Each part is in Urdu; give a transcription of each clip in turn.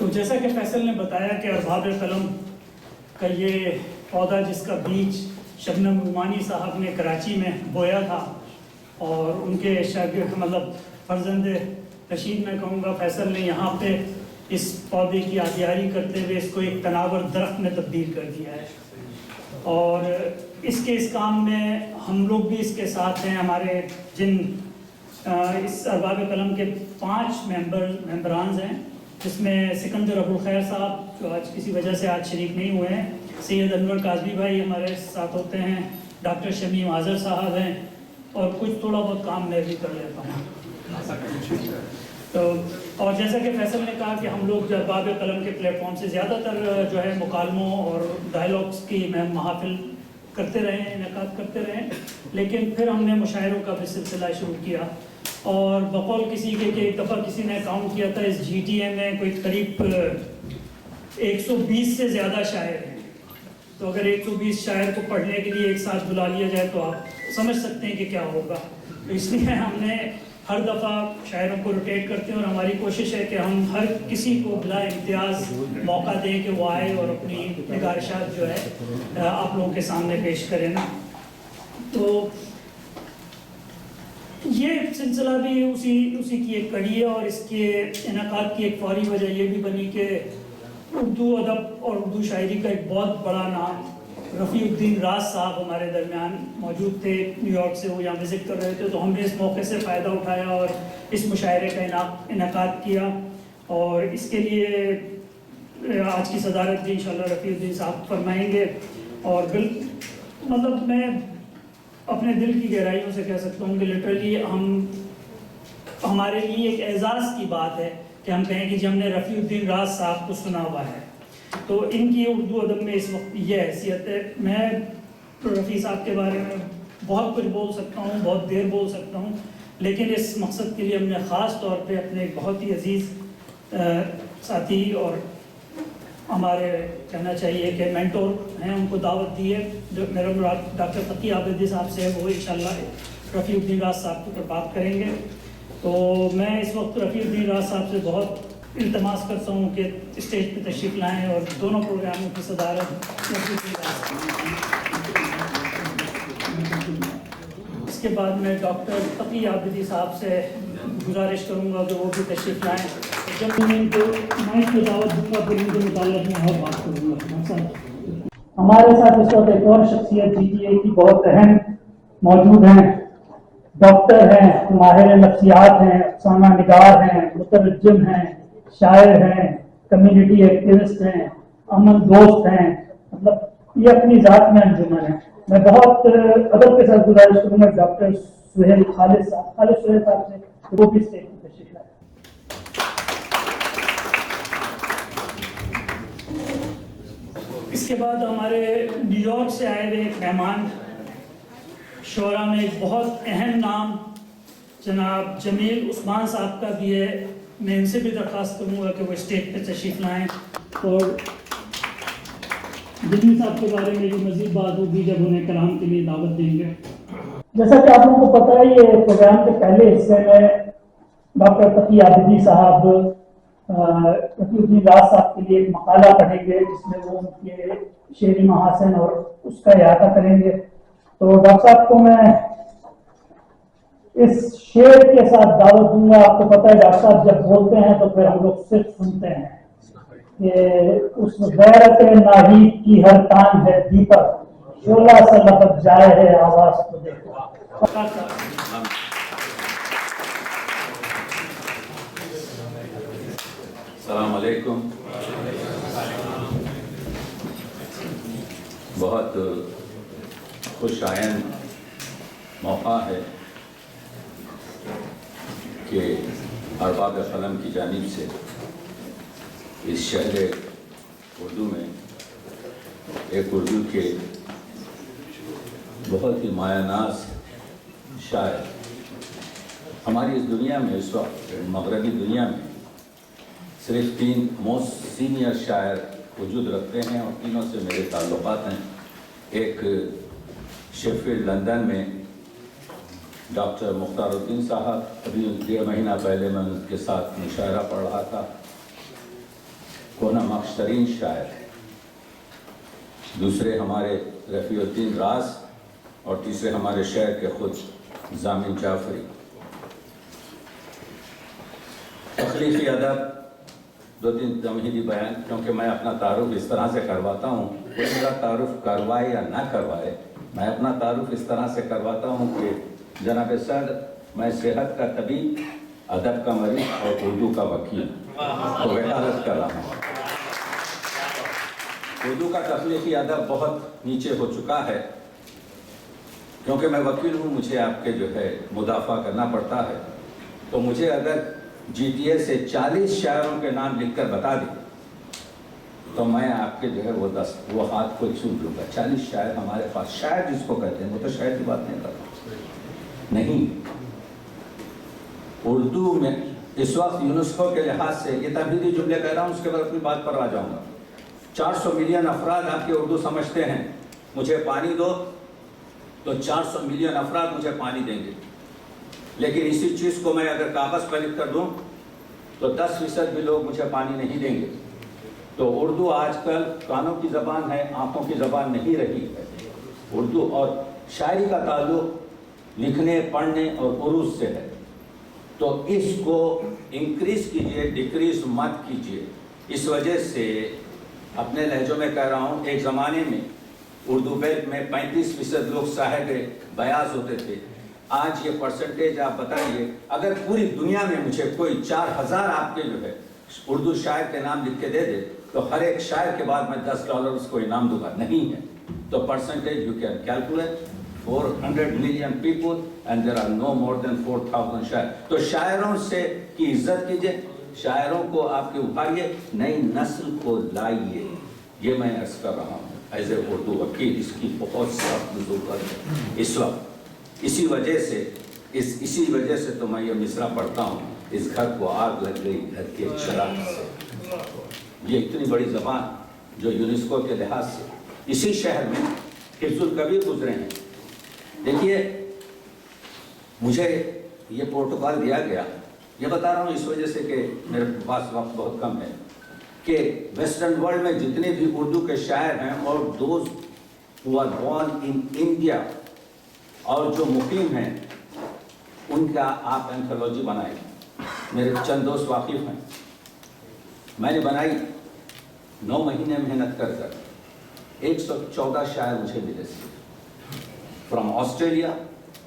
تو جیسا کہ فیصل نے بتایا کہ ارباب قلم کا یہ پودا جس کا بیج شبنم عمانی صاحب نے کراچی میں بویا تھا اور ان کے شاگرد فرزند رشید میں کہوں گا فیصل نے یہاں پہ اس پودے کی آبیاری کرتے ہوئے اس کو ایک تناور درخت میں تبدیل کر دیا ہے اور اس کام میں ہم لوگ بھی اس کے ساتھ ہیں. ہمارے جن اس ارباب قلم کے 5 ممبران ہیں جس میں سکندر ابوالخیر صاحب جو آج کسی وجہ سے آج شریک نہیں ہوئے ہیں, سید انور کاظمی بھائی ہمارے ساتھ ہوتے ہیں, ڈاکٹر شمیم آذر صاحب ہیں اور کچھ تھوڑا بہت کام میں بھی کر لیتا ہوں. تو اور جیسا کہ فیصل نے کہا کہ ہم لوگ ارباب قلم کے پلیٹ فارم سے زیادہ تر جو ہے مکالموں اور ڈائلاگس کی محافل کرتے رہے ہیں, انعقاد کرتے رہے, لیکن پھر ہم نے مشاعروں کا بھی سلسلہ شروع کیا اور بقول کسی کے کہ ایک دفعہ کسی نے کاؤنٹ کیا تھا اس جی ٹی اے میں کوئی قریب 120 سے زیادہ شاعر ہیں. تو اگر 120 شاعر کو پڑھنے کے لیے ایک ساتھ بلا لیا جائے تو آپ سمجھ سکتے ہیں کہ کیا ہوگا. اس لیے ہم نے ہر دفعہ شاعروں کو روٹیٹ کرتے ہیں اور ہماری کوشش ہے کہ ہم ہر کسی کو بلا امتیاز موقع دیں کہ وہ آئے اور اپنی نگارشات جو ہے آپ لوگوں کے سامنے پیش کریں نا. تو یہ سلسلہ بھی اسی کی ایک کڑی ہے اور اس کے انعقاد کی ایک فوری وجہ یہ بھی بنی کہ اردو ادب اور اردو شاعری کا ایک بہت بڑا نام رفیع الدین راز صاحب ہمارے درمیان موجود تھے, نیو یارک سے وہ یہاں وزٹ کر رہے تھے, تو ہم نے اس موقع سے فائدہ اٹھایا اور اس مشاعرے کا انعقاد کیا اور اس کے لیے آج کی صدارت بھی انشاءاللہ رفیع الدین صاحب فرمائیں گے. اور میں اپنے دل کی گہرائیوں سے کہہ سکتا ہوں کہ لٹرلی ہمارے لیے ایک اعزاز کی بات ہے کہ ہم کہیں کہ جی ہم نے رفیع الدین راز صاحب کو سنا ہوا ہے. تو ان کی اردو ادب میں اس وقت یہ حیثیت ہے. میں رفیع صاحب کے بارے میں بہت کچھ بول سکتا ہوں, بہت دیر بول سکتا ہوں, لیکن اس مقصد کے لیے ہم نے خاص طور پہ اپنے ایک بہت ہی عزیز ساتھی اور ہمارے کہنا چاہیے کہ مینٹور ہیں ان کو دعوت دی ہے. جو میرا مراد ڈاکٹر تقی عابدی صاحب سے ہے, وہ انشاءاللہ رفیع الدین راز صاحب کے اوپر بات کریں گے. تو میں اس وقت رفیع الدین راز صاحب سے بہت التماس کرتا ہوں کہ اسٹیج پہ تشریف لائیں اور دونوں پروگراموں کی صدارت. اس کے بعد میں ڈاکٹر تقی عابدی صاحب سے گزارش کروں گا کہ وہ بھی تشریف لائیں. جب میں ان کو مائک کی دعوت دوں گا پھر ان کے متعلق میں اور بات کروں گا. ہمارے ساتھ اس وقت ایک اور شخصیت جی ٹی اے کی بہت اہم موجود ہیں. ڈاکٹر ہیں, ماہر نفسیات ہیں, افسانہ نگار ہیں, مترجم ہیں, شاعر ہیں, کمیونٹی ایکٹیوسٹ ہیں, امن دوست ہیں. یہ اپنی ذات میں انجمن ہے. میں بہت ادب کے ساتھ گزارش کروں گا ڈاکٹر سہیل خالد صاحب سے وہ بھی اسٹیج پہ تشریف لائیں. اس کے بعد ہمارے نیو یارک سے آئے ہوئے ایک مہمان, شعراء میں ایک بہت اہم نام جناب جمیل عثمان صاحب کا بھی ہے. میں ان سے بھی درخواست کروں گا کہ وہ اسٹیج پہ تشریف لائیں اور جمیل صاحب کے بارے میں جو مزید بات ہوگی جب انہیں کلام کے لیے دعوت دیں گے. جیسا کہ آپ لوگوں کو پتہ ہے یہ پروگرام کے پہلے حصے میں ڈاکٹر تقی عابدی صاحب رفیع الدین راز صاحب کے لیے ایک مقالہ پڑھیں گے جس میں وہ ان کے شعری محاسن اور اس کا احاطہ کریں گے. تو ڈاکٹر صاحب کو میں اس شعر کے ساتھ دعوت دوں گا. آپ کو پتہ ہے ڈاکٹر صاحب جب بولتے ہیں تو پھر ہم لوگ صرف سنتے ہیں کہ اس غیرت ناہید کی ہر تان ہے دیپک, شعلہ سے لپٹ جائے ہے آواز کو دیکھو. السلام علیکم. بہت خوش آئند موقع ہے کہ ارباب قلم کی جانب سے اس شہر اردو میں ایک اردو کے بہت ہی مایہ ناز شاعر ہماری اس دنیا میں, اس وقت مغربی دنیا میں صرف 3 موسٹ سینئر شاعر وجود رکھتے ہیں اور تینوں سے میرے تعلقات ہیں. ایک شیفیلڈ لندن میں ڈاکٹر مختار الدین صاحب, ابھی 1.5 مہینہ پہلے میں ان کے ساتھ مشاعرہ پڑھ رہا تھا. کو نمکش ترین شاعر ہیں، دوسرے ہمارے رفیع الدین راز اور تیسرے ہمارے شہر کے خود ضامن جعفری۔ تخلیقی ادب، دو تین تمہیدی بیان، کیونکہ میں اپنا تعارف اس طرح سے کرواتا ہوں، کوئی میرا تعارف کروائے یا نہ کروائے، میں اپنا تعارف اس طرح سے کرواتا ہوں کہ جناب صدر، میں صحت کا طبیب، ادب کا مریض اور اردو کا وکیل تو وکالت کر رہا ہوں۔ اردو کا تخلیقی ادب بہت نیچے ہو چکا ہے، کیونکہ میں وکیل ہوں، مجھے آپ کے جو ہے مدافع کرنا پڑتا ہے، تو مجھے اگر جی ٹی اے سے 40 شاعروں کے نام لکھ کر بتا دیں تو میں آپ کے جو ہے وہ ہاتھ کو چھو لوں گا۔ 40 شاعر ہمارے پاس، شاعر جس کو کہتے ہیں، وہ تو شاعر کی بات نہیں کر رہا، نہیں۔ اردو میں اس وقت یونیسکو کے لحاظ سے یہ تمہیدی جملے کہہ رہا ہوں، اس کے بعد اپنی بات پر آ جاؤں گا۔ 400 ملین افراد آپ کے اردو سمجھتے ہیں، مجھے پانی دو تو 400 ملین افراد مجھے پانی دیں گے، لیکن اسی چیز کو میں اگر کاغذ پر لکھ کر دوں تو 10% بھی لوگ مجھے پانی نہیں دیں گے۔ تو اردو آج کل کانوں کی زبان ہے، آنکھوں کی زبان نہیں رہی ہے۔ اردو اور شاعری کا تعلق لکھنے، پڑھنے اور عروض سے ہے، تو اس کو انکریز کیجئے، ڈیکریز مت کیجئے۔ اس وجہ سے اپنے لہجوں میں کہہ رہا ہوں، ایک زمانے میں اردو بیلٹ میں 35% لوگ صاحب بیاض ہوتے تھے، آج یہ پرسنٹیج آپ بتائیے، اگر پوری دنیا میں مجھے کوئی 4000 آپ کے جو ہے اردو شاعر کے نام لکھ کے دے دے تو ہر ایک شاعر کے بعد میں $10 اس کو انعام دوں گا، نہیں ہے۔ تو percentage you can calculate, 400 million people and there are no more than 4000 شاعر۔ تو شاعروں سے کی عزت کیجئے، شاعروں کو آپ کے ابھاریے، نئی نسل کو لائیے، یہ میں عرض کر رہا ہوں ایز اے اردو وکیل۔ اس کی بہت سخت ضرورت ہے اس وقت، اسی وجہ سے تو میں یہ مصرع پڑھتا ہوں، اس گھر کو آگ لگ گئی گھر کے چراغ سے۔ یہ اتنی بڑی زبان جو یونیسکو کے لحاظ سے اسی شہر میں حفظ الکبیر گزرے ہیں۔ دیکھیے، مجھے یہ پروٹوکول دیا گیا، یہ بتا رہا ہوں اس وجہ سے کہ میرے پاس وقت بہت کم ہے، کہ ویسٹرن ورلڈ میں جتنے بھی اردو کے شاعر ہیں اور those who are born in India اور جو مقیم ہیں، ان کا آپ اینتھولوجی بنائیں۔ میرے چند دوست واقف ہیں، میں نے بنائی 9 مہینے محنت کر 114 شاعر مجھے ملے تھے، from Australia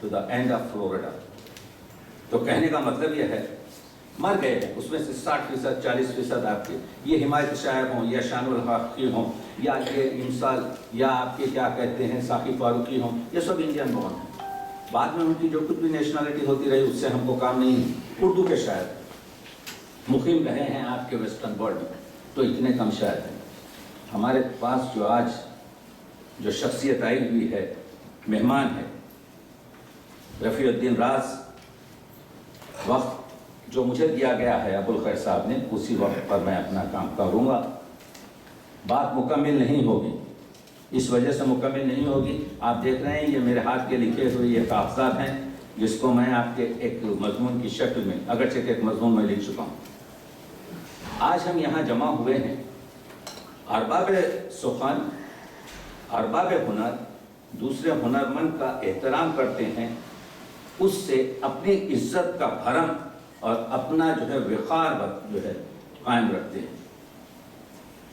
to the end of Florida. تو کہنے کا مطلب یہ ہے، مر گئے ہیں اس میں سے 60%، 40% آپ کے یہ حمایت شاعر ہوں، یا شان الحقی ہوں، یا یہ امسال، یا آپ کے کیا کہتے ہیں ساقی فاروقی ہوں، یہ سب انڈین بورن ہیں۔ بعد میں ان کی جو کچھ بھی نیشنلٹی ہوتی رہی اس سے ہم کو کام نہیں ہے۔ اردو کے شاعر مقیم رہے ہیں آپ کے ویسٹرن ورلڈ میں، تو اتنے کم شاعر ہیں۔ ہمارے پاس جو آج جو شخصیت آئی ہوئی ہے، مہمان ہے رفیع الدین راز، وقت جو مجھے دیا گیا ہے ابو الخیر صاحب نے، اسی وقت پر میں اپنا کام کروں گا۔ بات مکمل نہیں ہوگی، اس وجہ سے مکمل نہیں ہوگی، آپ دیکھ رہے ہیں یہ میرے ہاتھ کے لکھے ہوئے یہ کاغذات ہیں، جس کو میں آپ کے ایک مضمون کی شکل میں، اگرچہ کہ ایک مضمون میں لکھ چکا ہوں۔ آج ہم یہاں جمع ہوئے ہیں، ارباب سخن، ارباب ہنر، دوسرے ہنرمند کا احترام کرتے ہیں، اس سے اپنی عزت کا بھرم اور اپنا جو ہے وقار جو ہے قائم رکھتے ہیں۔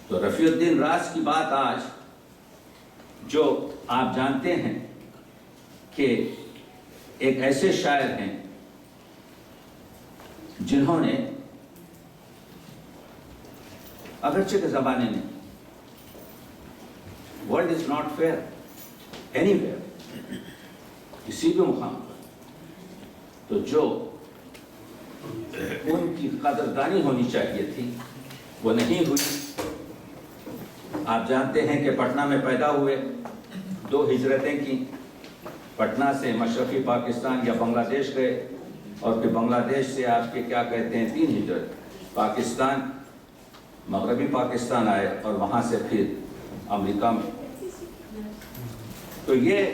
تو رفیع الدین راز کی بات آج جو آپ جانتے ہیں کہ ایک ایسے شاعر ہیں جنہوں نے اگرچہ کے زمانے میں world is not fair anywhere, کسی بھی مقام پر، تو جو ان کی قدردانی ہونی چاہیے تھی وہ نہیں ہوئی۔ آپ جانتے ہیں کہ پٹنہ میں پیدا ہوئے، 2 ہجرتیں کی، پٹنہ سے مشرقی پاکستان یا بنگلہ دیش گئے، اور پھر بنگلہ دیش سے آپ کے کیا کہتے ہیں 3 ہجرت، پاکستان، مغربی پاکستان آئے، اور وہاں سے پھر امریکہ میں۔ تو یہ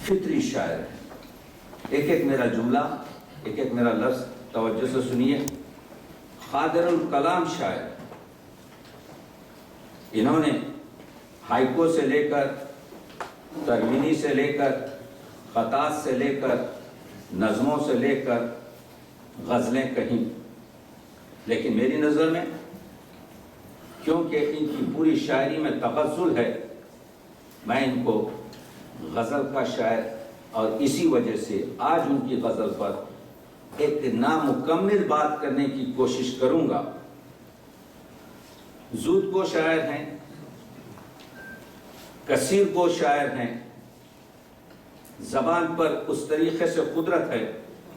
فطری شاعر ہے۔ ایک ایک میرا جملہ، ایک ایک میرا لفظ توجہ سے سنیے، قادر الکلام شاعر، انہوں نے ہائکو سے لے کر ترمینی سے لے کر خطاط سے لے کر نظموں سے لے کر غزلیں کہیں، لیکن میری نظر میں کیونکہ ان کی پوری شاعری میں تغزل ہے، میں ان کو غزل کا شاعر، اور اسی وجہ سے آج ان کی غزل پر ایک نامکمل بات کرنے کی کوشش کروں گا۔ زود کو شاعر ہیں، کثیر کو شاعر ہیں، زبان پر اس طریقے سے قدرت ہے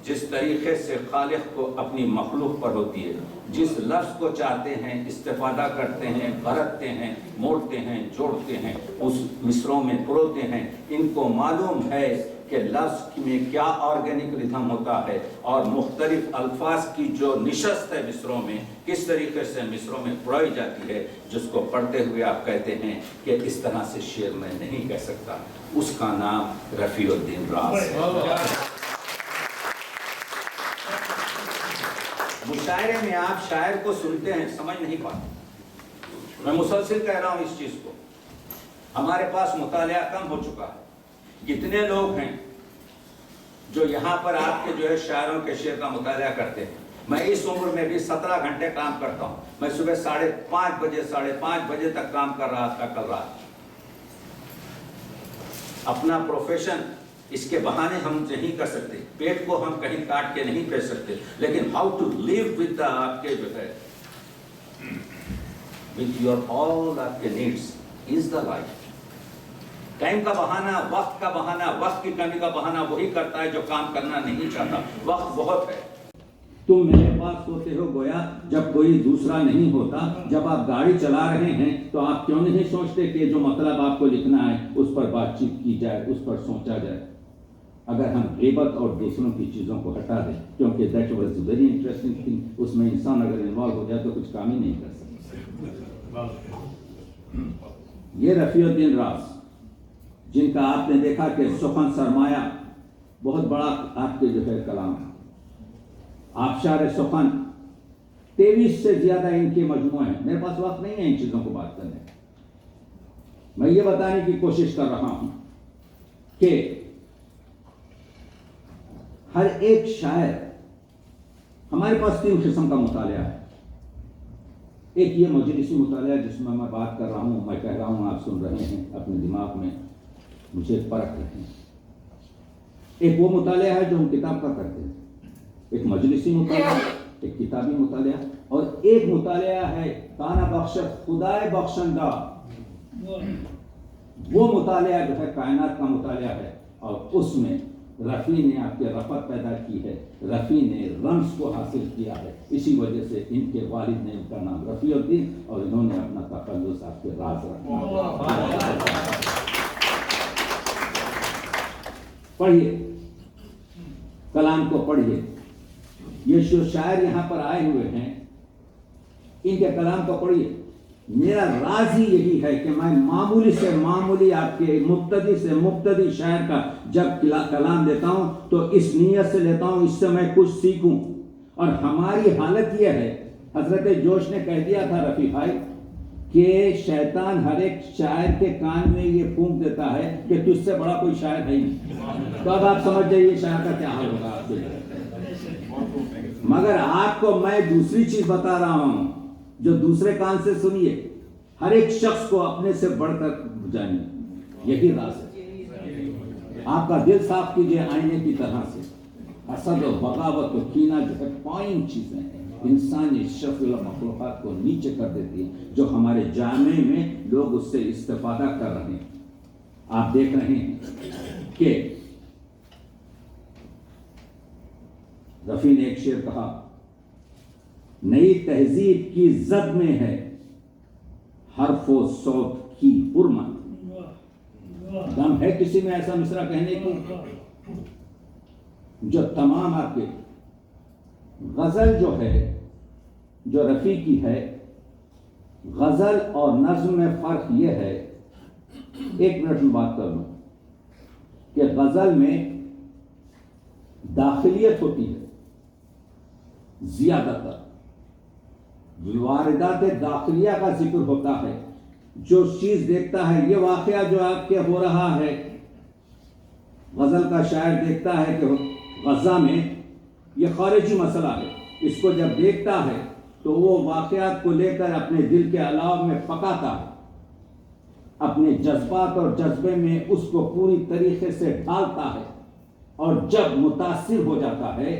جس طریقے سے خالق کو اپنی مخلوق پر ہوتی ہے، جس لفظ کو چاہتے ہیں استفادہ کرتے ہیں، برتتے ہیں، موڑتے ہیں، جوڑتے ہیں، اس مصروں میں پروتے ہیں۔ ان کو معلوم ہے کہ لفظ میں کیا آرگینک ردھم ہوتا ہے، اور مختلف الفاظ کی جو نشست ہے مصروں میں کس طریقے سے مصروں میں پڑھائی جاتی ہے، جس کو پڑھتے ہوئے آپ کہتے ہیں کہ اس طرح سے شعر میں نہیں کہہ سکتا۔ اس کا نام رفیع الدین راز ہے۔ مشاعرے میں آپ شاعر کو سنتے ہیں، سمجھ نہیں پاتے۔ میں مسلسل کہہ رہا ہوں اس چیز کو، ہمارے پاس مطالعہ کم ہو چکا ہے۔ کتنے لوگ ہیں جو یہاں پر آپ کے جو ہے شاعروں کے شعر کا مطالعہ کرتے ہیں؟ میں اس عمر میں بھی 17 گھنٹے کام کرتا ہوں۔ میں صبح 5:30 بجے تک کام کر رہا تھا کل رات۔ اپنا پروفیشن اس کے بہانے ہم نہیں کر سکتے، پیٹ کو ہم کہیں کاٹ کے نہیں پھینک سکتے، لیکن ہاؤ ٹو لیو ود آپ کے جو ہے with your all آپ کے needs is the life۔ Time کا بہانہ، وقت کا بہانہ، وقت کی کمی کا بہانہ وہی کرتا ہے جو کام کرنا نہیں چاہتا۔ وقت بہت ہے، تم میرے پاس ہوتے ہو گویا جب کوئی دوسرا نہیں ہوتا۔ جب آپ گاڑی چلا رہے ہیں تو آپ کیوں نہیں سوچتے کہ جو مطلب آپ کو لکھنا ہے اس پر بات چیت کی جائے، اس پر سوچا جائے۔ اگر ہم غیبت اور دوسروں کی چیزوں کو ہٹا دیں، کیونکہ that was very interesting thing, اس میں انسان اگر انوالو ہو جائے تو کچھ کام ہی نہیں کر سکتا۔ یہ رفیع الدین راز، جن کا آپ نے دیکھا کہ سخن سرمایہ بہت بڑا آپ کے جو ہے کلام ہے۔ آبشار سخن 23 سے زیادہ ان کے مجموعے ہیں۔ میرے پاس وقت نہیں ہے ان چیزوں کو بات کرنے، میں یہ بتانے کی کوشش کر رہا ہوں کہ ہر ایک شاعر، ہمارے پاس 3 قسم کا مطالعہ ہے۔ ایک یہ مجلسی مطالعہ جس میں میں بات کر رہا ہوں، میں کہہ رہا ہوں، آپ سن رہے ہیں، اپنے دماغ میں مجھے پرکھ رہے ہیں۔ ایک وہ مطالعہ ہے جو ہم کتاب کا کرتے ہیں، ایک مجلسی مطالعہ، ایک کتابی مطالعہ، اور ایک مطالعہ ہے کانا بخش خدائے بخشندہ، وہ مطالعہ جو ہے کائنات کا مطالعہ ہے، اور اس میں رفیع نے آپ کے رفعت پیدا کی ہے، رفیع نے رمز کو حاصل کیا ہے۔ اسی وجہ سے ان کے والد نے ان کا نام رفیع الدین، اور انہوں نے اپنا تخلص آپ کے راز رکھا۔ پڑھیے کلام کو، پڑھیے۔ یہ جو شاعر یہاں پر آئے ہوئے ہیں ان کے کلام کو پڑھیے۔ میرا راز ہی یہی ہے کہ میں معمولی سے معمولی آپ کے مبتدی سے مبتدی شاعر کا جب کلام دیتا ہوں تو اس نیت سے لیتا ہوں اس سے میں کچھ سیکھوں۔ اور ہماری حالت یہ ہے، حضرت جوش نے کہہ دیا تھا رفیع بھائی کہ شیطان ہر ایک شاعر کے کان میں یہ پھونک دیتا ہے کہ تجھ سے بڑا کوئی شاعر ہے ہی نہیں۔ تو اب آپ سمجھ جائیے شاعر کا کیا حال ہوگا آپ سے۔ مگر آپ کو میں دوسری چیز بتا رہا ہوں جو دوسرے کان سے سنیے، ہر ایک شخص کو اپنے سے بڑھ کر جانیے، یہی راز ہے۔ آپ کا دل صاف کیجئے آئینے کی طرح سے۔ حسد و بغاوت و کینہ جو ہے پوائنٹ چیزیں ہیں، انسانی شرف مخلوقات کو نیچے کر دیتی ہیں، جو ہمارے جامع میں لوگ اس سے استفادہ کر رہے ہیں۔ آپ دیکھ رہے ہیں کہ رفیع نے ایک شعر کہا، نئی تہذیب کی زد میں ہے حرف و صوت کی حرمت۔ دم ہے کسی میں ایسا مصرع کہنے کی جو تمام آپ کے غزل جو ہے جو رفیع کی ہے، غزل اور نظم میں فرق یہ ہے، 1 منٹ میں بات کر لوں، کہ غزل میں داخلیت ہوتی ہے زیادہ تر، واردات داخلیہ کا ذکر ہوتا ہے. جو چیز دیکھتا ہے یہ واقعہ جو آپ کے ہو رہا ہے، غزل کا شاعر دیکھتا ہے کہ غزہ میں یہ خارجی مسئلہ ہے، اس کو جب دیکھتا ہے تو وہ واقعات کو لے کر اپنے دل کے علاوہ میں پکاتا ہے، اپنے جذبات اور جذبے میں اس کو پوری طریقے سے ڈالتا ہے، اور جب متاثر ہو جاتا ہے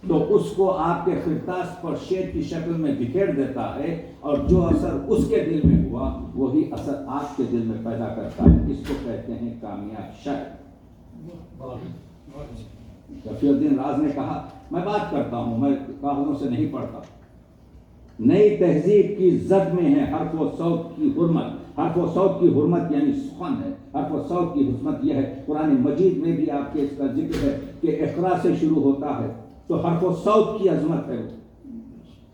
تو اس کو آپ کے خرطاس پر شعر کی شکل میں بکھیر دیتا ہے، اور جو اثر اس کے دل میں ہوا وہی اثر آپ کے دل میں پیدا کرتا ہے. اس کو کہتے ہیں کامیاب شاعر. رفیع الدین راز نے کہا، میں بات کرتا ہوں، میں کاغذوں سے نہیں پڑھتا. نئی تہذیب کی زد میں ہے حرف و صوت کی حرمت. حرف و صوت کی حرمت یعنی سخن ہے. حرف و صوت کی حرمت یہ ہے، قرآن مجید میں بھی آپ کے اس کا ذکر ہے کہ اقرا سے شروع ہوتا ہے تو حرف و صوت کی عظمت ہے.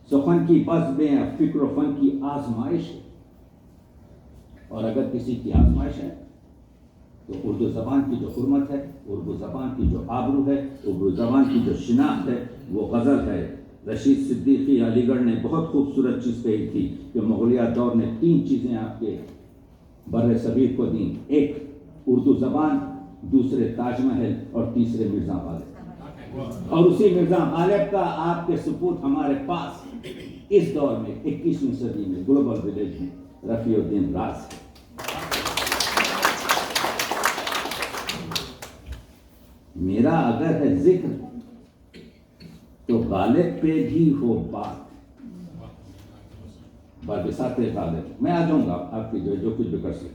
سخن کی بزمیں فکر و فن کی آزمائش ہے، اور اگر کسی کی آزمائش ہے تو اردو زبان کی جو حرمت ہے، اردو زبان کی جو آبرو ہے، اردو زبان کی جو شناخت ہے وہ غزل ہے. رشید صدیقی علی گڑھ نے بہت خوبصورت چیز کہی تھی کہ مغلیہ دور نے 3 چیزیں آپ کے بر صغیر کو دیں، ایک اردو زبان، دوسرے تاج محل، اور تیسرے مرزا غالب. اور اسی مرزا غالب کا آپ کے ثبوت ہمارے پاس اس دور میں 21ویں صدی میں گلوبل ولیج میں رفیع الدین راز ہے. میرا اگر ہے ذکر تو غالب پہ بھی ہو بات. بساط غالب میں آ جاؤں گا آپ کی جو کچھ بھی کر سکتے.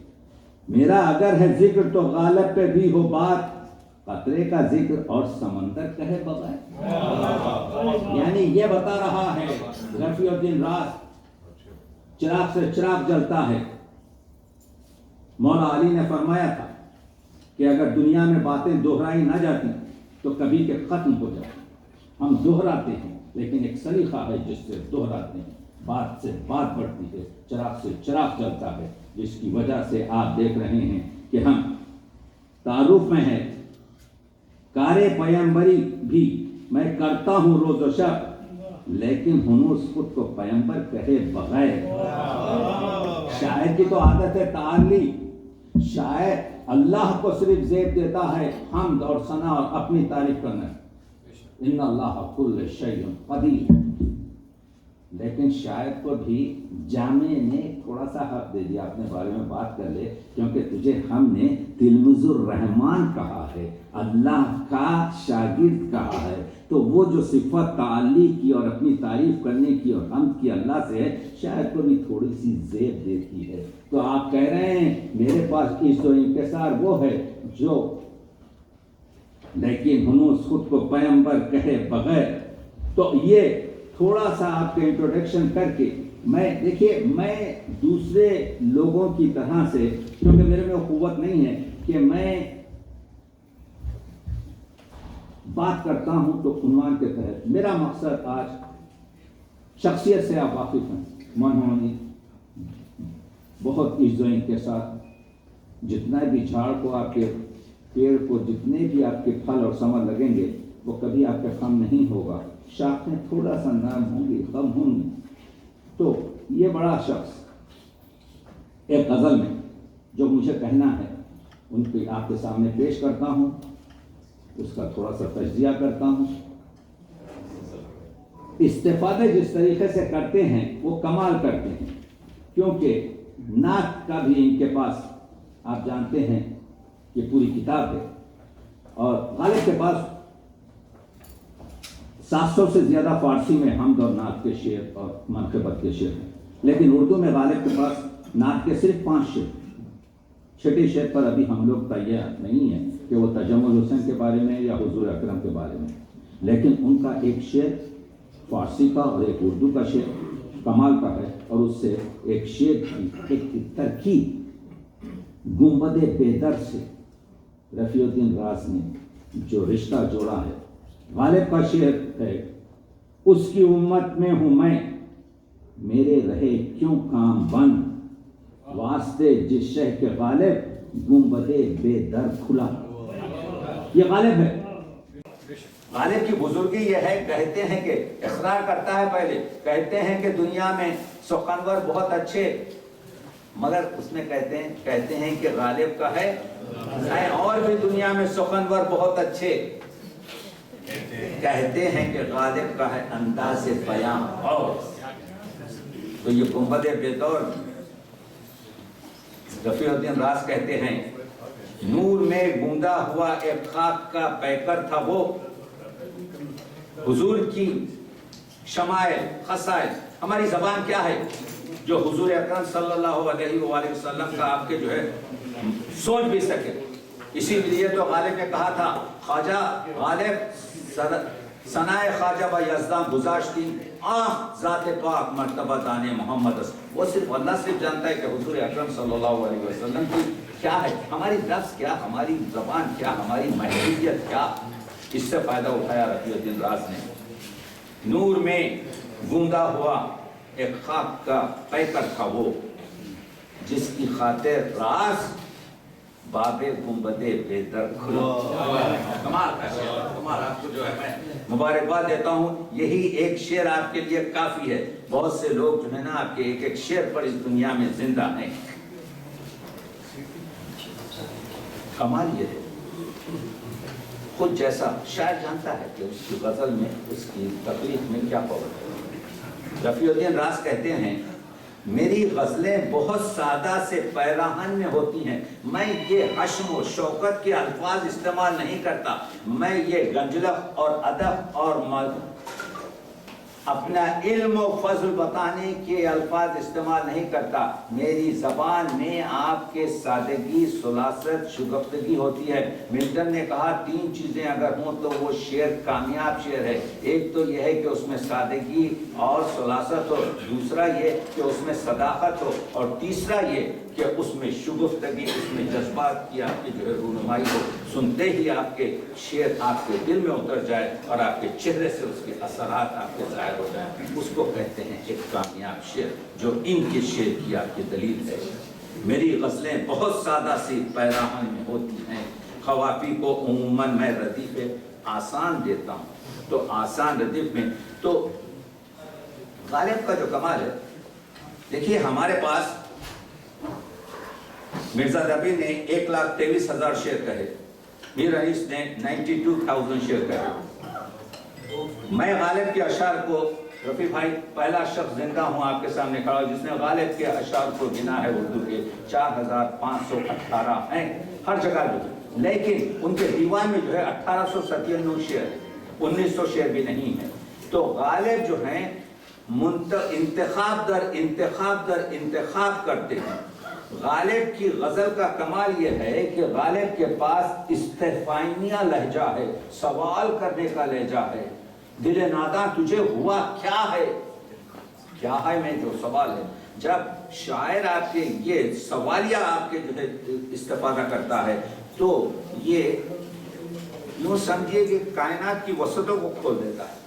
میرا اگر ہے ذکر تو غالب پہ بھی ہو بات، قطرے کا ذکر اور سمندر کہے بغیر. یعنی یہ بتا رہا ہے رفیع الدین راز، چراغ سے چراغ جلتا ہے. مولا علی نے فرمایا تھا کہ اگر دنیا میں باتیں دہرائی نہ جاتی تو کبھی کے ختم ہو جاتی. ہم دہراتے ہیں لیکن ایک سلیقہ ہے جس سے دہراتے ہیں. بات سے بات بڑھتی ہے، چراغ سے چراغ جلتا ہے، جس کی وجہ سے آپ دیکھ رہے ہیں کہ ہم تعارف میں ہیں. کارے پیمبری بھی میں کرتا ہوں روز و شب، لیکن ہنوز خود کو پیمبر کہے بغیر. شاعر کی تو عادت ہے تعالی. شاعر اللہ کو صرف زیب دیتا ہے حمد اور ثنا اور اپنی تعریف کرنا. ان اللہ کل شیء قدیر. لیکن شاعر کو بھی جامع نے تھوڑا سا حق دے دیا، اپنے بارے میں بات کر لے، کیونکہ تجھے ہم نے تلمذ الرحمان کہا ہے، اللہ کا شاگرد کہا ہے. تو وہ جو صفت تعلی کی اور اپنی تعریف کرنے کی اور حمد کی اللہ سے ہے، شاعر کو بھی تھوڑی سی زیب دیتی ہے. تو آپ کہہ رہے ہیں میرے پاس عز و انکسار وہ ہے جو لیکن ہنوز خود کو پیمبر کہے بغیر. تو یہ تھوڑا سا آپ کے انٹروڈکشن کر کے میں دوسرے لوگوں کی طرح سے، کیونکہ میرے میں وہ قوت نہیں ہے کہ میں بات کرتا ہوں تو عنوان کے تحت. میرا مقصد آج شخصیت سے آپ واقف ہیں، منہونی بہت عز و انکسار. جتنا بھی جھاڑ کو آپ کے پیڑ کو جتنے بھی آپ کے پھل اور ثمر لگیں گے وہ کبھی آپ کا خم نہیں ہوگا. شاخیں تھوڑا سا نرم ہوں گی، خم ہوں گی. تو یہ بڑا شخص ایک غزل میں جو مجھے کہنا ہے ان کو آپ کے سامنے پیش کرتا ہوں، اس کا تھوڑا سا تجزیہ کرتا ہوں. استفادے جس طریقے سے کرتے ہیں وہ کمال کرتے ہیں، کیونکہ نعت کا بھی ان کے پاس آپ جانتے ہیں کہ پوری کتاب ہے، اور غالب کے پاس 700 سے زیادہ فارسی میں حمد اور نعت کے شعر اور منقبت کے شعر ہیں. لیکن اردو میں غالب کے پاس نعت کے صرف 5 شعر. چھٹے شعر پر ابھی ہم لوگ تیار نہیں ہیں کہ وہ تجمل حسین کے بارے میں یا حضور اکرم کے بارے میں، لیکن ان کا ایک شعر فارسی کا اور ایک اردو کا شعر کمال کا ہے. اور اس سے ایک شعر کی ترکیب گنبد بیدر سے رفیع الدین راز نے جو رشتہ جوڑا ہے. غالب کا شعر ہے، اس کی امت میں ہوں میں، میرے رہے کیوں کام بند، واسطے جس شہ کے غالب گنبد بے در کھلا. یہ غالب ہے. غالب کی بزرگی یہ ہے، کہتے ہیں کہ اقرار کرتا ہے پہلے، کہتے ہیں کہ دنیا میں سخنور بہت اچھے، مگر اس میں کہتے ہیں کہ غالب کا ہے اور بھی دنیا میں سخنور بہت اچھے، کہتے ہیں کہ غالب کا ہے انداز بیان اور تو یہ گنبد بیدور رفیع الدین راز کہتے ہیں نور میں گوندا ہوا ایک خاک کا پیکر تھا وہ، حضور کی شمائل خصائل، ہماری زبان کیا ہے جو حضور اکرم صلی اللہ علیہ وآلہ وسلم کا آپ کے جو ہے سوچ بھی سکے. اسی لیے تو غالب نے کہا تھا خواجہ غالب ثنائے خواجہ با یزداں گزاشتی ذات پاک مرتبہ دان محمد. وہ صرف اللہ صرف جانتا ہے کہ حضور اکرم صلی اللہ علیہ وسلم کی کیا ہے، ہماری لفظ کیا، ہماری زبان کیا، ہماری محدودیت کیا. اس سے فائدہ اٹھایا رفیع الدین راز نے. نور میں گوندا ہوا ایک خاک کا پیکر تھا وہ، جس کی خاطر راز باب گنبد بیدر کھلا. کمال کمال، آپ کو جو ہے میں مبارکباد دیتا ہوں. یہی ایک شعر آپ کے لیے کافی ہے. بہت سے لوگ جو ہے نا آپ کے ایک ایک شعر پر اس دنیا میں زندہ ہیں. کمال یہ ہے خود جیسا شاعر جانتا ہے کہ اس کی غزل میں، اس کی تکلیف میں کیا پاور ہے. رفیع الدین راز کہتے ہیں میری غزلیں بہت سادہ سے پیراہن میں ہوتی ہیں، میں یہ حشم و شوکت کے الفاظ استعمال نہیں کرتا، میں یہ گنجلق اور ادب اور اپنا علم و فضل بتانے کے الفاظ استعمال نہیں کرتا. میری زبان میں آپ کے سادگی، سلاست، شگفتگی ہوتی ہے. ملٹن نے کہا 3 چیزیں اگر ہوں تو وہ شعر کامیاب شعر ہے. ایک تو یہ ہے کہ اس میں سادگی اور سلاست ہو، دوسرا یہ کہ اس میں صداقت ہو، اور تیسرا یہ کہ اس میں شگفتگی، اس میں جذبات کی آپ کی جو ہے رونمائی ہو. سنتے ہی آپ کے شعر آپ کے دل میں اتر جائے اور آپ کے چہرے سے اس کے اثرات آپ کے ظاہر ہو جائیں. اس کو کہتے ہیں ایک کامیاب شعر، جو ان کے شعر کی آپ کی دلیل ہے. میری غزلیں بہت سادہ سی پیراہن میں ہوتی ہیں، خوافی کو عموماً میں ردیف آسان دیتا ہوں. تو آسان ردیف میں تو غالب کا جو کمال ہے، دیکھیے ہمارے پاس مرزا ربیع نے 1,23,000 شعر کہے، میر انیس نے 92,000 شعر کہے. میں غالب کے اشعار کو، رفیع بھائی پہلا شخص زندہ ہوں آپ کے سامنے کھڑا جس نے غالب کے اشعار کو گنا ہے. اردو کے 4,518 ہیں ہر جگہ جو ہے، لیکن ان کے دیوان میں جو ہے 1897 شعر ہے، 1900 شعر بھی نہیں ہے. تو غالب جو ہیں انتخاب در انتخاب در انتخاب کرتے ہیں. غالب کی غزل کا کمال یہ ہے کہ غالب کے پاس استفہامیہ لہجہ ہے، سوال کرنے کا لہجہ ہے. دل ناداں تجھے ہوا کیا ہے، کیا ہے میں جو سوال ہے. جب شاعر آپ کے یہ سوالیہ آپ کے جو ہے استفادہ کرتا ہے تو یہ یوں سمجھیے کہ کائنات کی وسعتوں کو کھول دیتا ہے.